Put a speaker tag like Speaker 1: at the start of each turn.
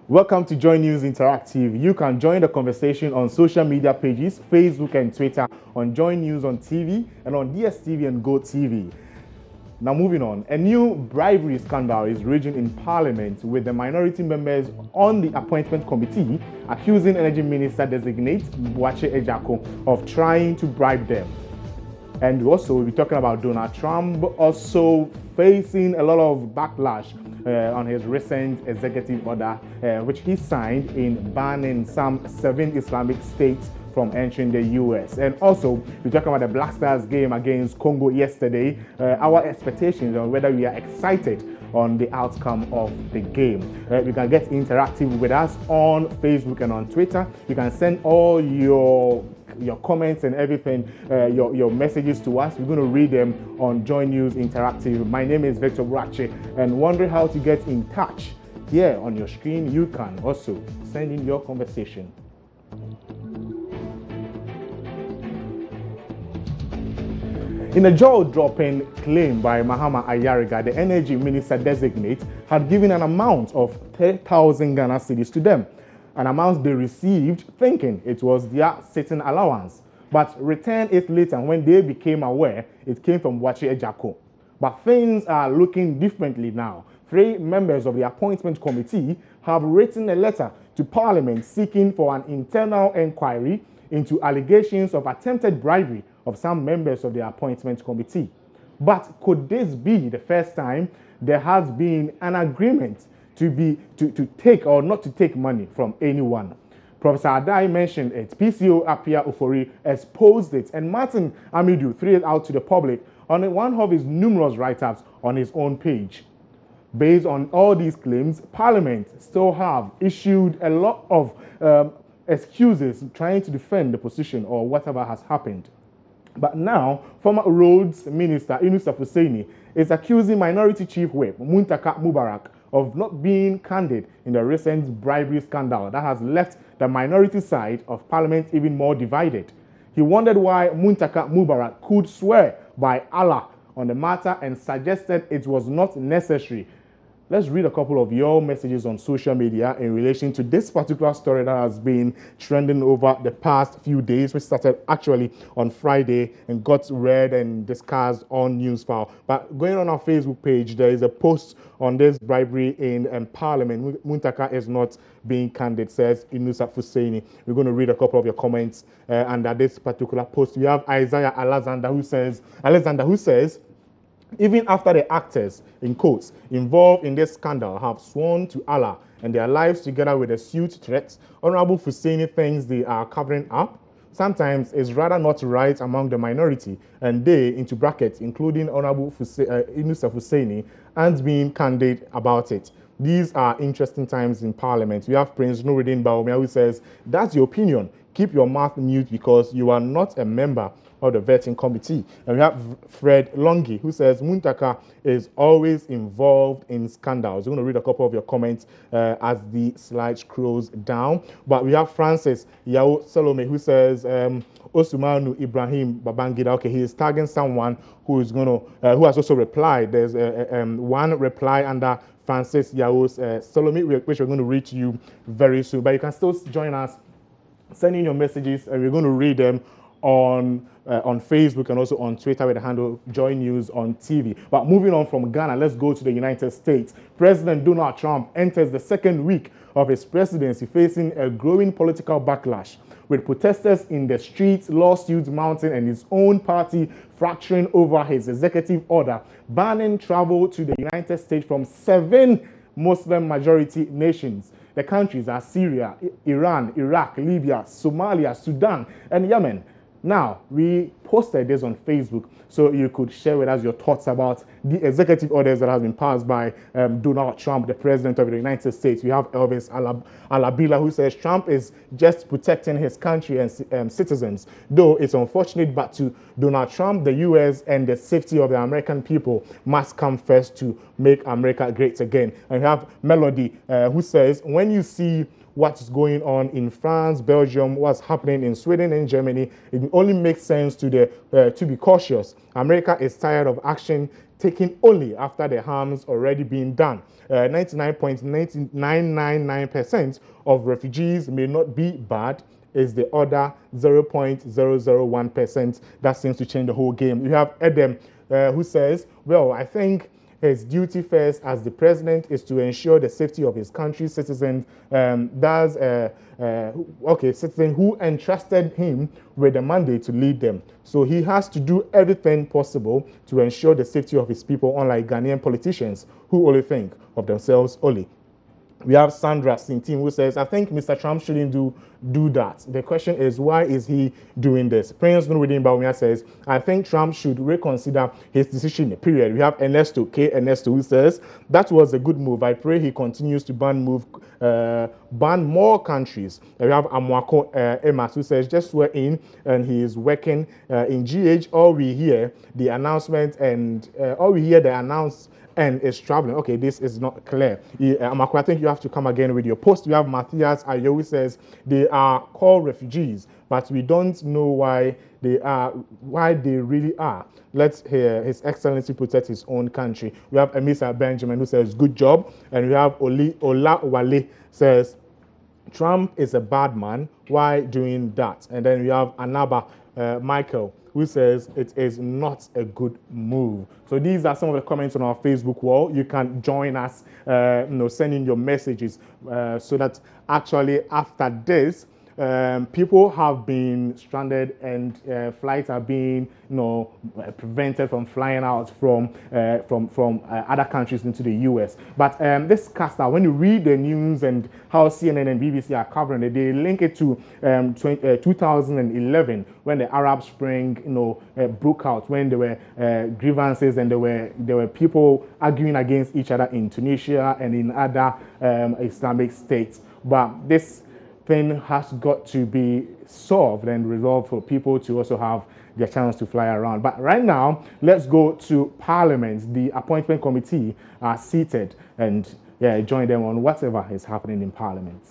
Speaker 1: Welcome to Join News Interactive. You can join the conversation on social media pages, Facebook and Twitter, on Join News on TV and on DSTV and GoTV. Now moving on, a new bribery scandal is raging in Parliament with the minority members on the appointment committee accusing Energy Minister designate Boakye Ejako of trying to bribe them. And also we'll be talking about Donald Trump also facing a lot of backlash on his recent executive order, which he signed in banning some 7 Islamic states from entering the US. And also, we're talking about the Black Stars game against Congo yesterday, our expectations on whether we are excited on the outcome of the game. You can get interactive with us on Facebook and on Twitter. You can send all your comments and everything, your messages to us. We're going to read them on Join News Interactive. My name is Victor Brache, and wondering how to get in touch. Here on your screen, you can also send in your conversation. In a jaw-dropping claim by Mahama Ayariga, the energy minister designate had given an amount of 30,000 Ghana cedis to them, an amount they received thinking it was their sitting allowance, but returned it later when they became aware it came from Boakye Ejako. But things are looking differently now. 3 members of the appointment committee have written a letter to Parliament seeking for an internal inquiry into allegations of attempted bribery of some members of the appointment committee. But could this be the first time there has been an agreement to take or not to take money from anyone? Professor Adai mentioned it, PCO Apia Ofori exposed it, and Martin Amidu threw it out to the public on one of his numerous write-ups on his own page. Based on all these claims, Parliament still have issued a lot of excuses trying to defend the position or whatever has happened. But now, former Roads Minister Yunusa Hussaini is accusing Minority Chief Whip Muntaka Mubarak of not being candid in the recent bribery scandal that has left the minority side of Parliament even more divided. He wondered why Muntaka Mubarak could swear by Allah on the matter and suggested it was not necessary. Let's read a couple of your messages on social media in relation to this particular story that has been trending over the past few days, which started actually on Friday and got read and discussed on Newsfile. But going on our Facebook page, there is a post on this bribery in Parliament. Muntaka is not being candid, says Yunusa Hussaini. We're going to read a couple of your comments under this particular post. We have Isaiah Alexander who says, even after the actors, in quotes, involved in this scandal have sworn to Allah and their lives together with the suit threats, Honorable Hussaini thinks they are covering up. Sometimes it's rather not right among the minority, and they, into brackets, including Honorable Yunusa Hussaini, aren't being candid about it. These are interesting times in Parliament. We have Prince Nuruddin Baumia who says, that's your opinion. Keep your mouth mute because you are not a member of the vetting committee. And we have Fred Longi who says Muntaka is always involved in scandals. I'm going to read a couple of your comments as the slide scrolls down. But we have Francis Yao Salome who says Osumanu Ibrahim Babangida. Okay, he is tagging someone who is going to who has also replied. There's one reply under Francis Yao's Salome, which we're going to read to you very soon. But you can still join us, send in your messages, and we're going to read them on Facebook and also on Twitter with the handle Joy News on TV. But moving on from Ghana, let's go to the United States. President Donald Trump enters the second week of his presidency facing a growing political backlash, with protesters in the streets, lawsuits mounting, and his own party fracturing over his executive order banning travel to the United States from 7 Muslim-majority nations. The countries are Syria, Iran, Iraq, Libya, Somalia, Sudan, and Yemen. Now, we posted this on Facebook so you could share with us your thoughts about the executive orders that have been passed by Donald Trump, the president of the United States. We have Elvis Alabila who says Trump is just protecting his country and citizens, though it's unfortunate, but to Donald Trump, the U.S. and the safety of the American people must come first to make America great again. And we have Melody who says, when you see what's going on in France, Belgium, what's happening in Sweden and Germany, it only makes sense to be cautious. America is tired of action taken only after the harm's already been done. 99.9999% of refugees may not be bad is the other 0.001% that seems to change the whole game. You have Edem, who says, well, I think his duty first as the president is to ensure the safety of his country's citizens. Citizen who entrusted him with the mandate to lead them. So he has to do everything possible to ensure the safety of his people, unlike Ghanaian politicians who only think of themselves only. We have Sandra Sintin, who says, I think Mr. Trump shouldn't do that. The question is, why is he doing this? Prince Nurudin Bawumia says, I think Trump should reconsider his decision, period. We have Ernesto who says, that was a good move. I pray he continues to ban more countries. And we have Amwako Emas, who says, just swear in, and he is working in GH. All we hear the announcement and and is traveling. Okay, this is not clear. Amako, I think you have to come again with your post. We have Matthias Ayowi says they are called refugees, but we don't know why they really are. Let's hear His Excellency protect his own country. We have Emisa Benjamin, who says good job, and we have Ola Wale says Trump is a bad man. Why doing that? And then we have Anaba Michael, who says it is not a good move. So these are some of the comments on our Facebook wall. You can join us, send in your messages so that actually after this, people have been stranded and flights are being, prevented from flying out from other countries into the U.S. But this cast out, when you read the news and how CNN and BBC are covering it, they link it to 2011 when the Arab Spring, broke out, when there were grievances and there were people arguing against each other in Tunisia and in other Islamic states. But this thing has got to be solved and resolved for people to also have their chance to fly around. But right now, let's go to Parliament. The appointment committee are seated and join them on whatever is happening in Parliament.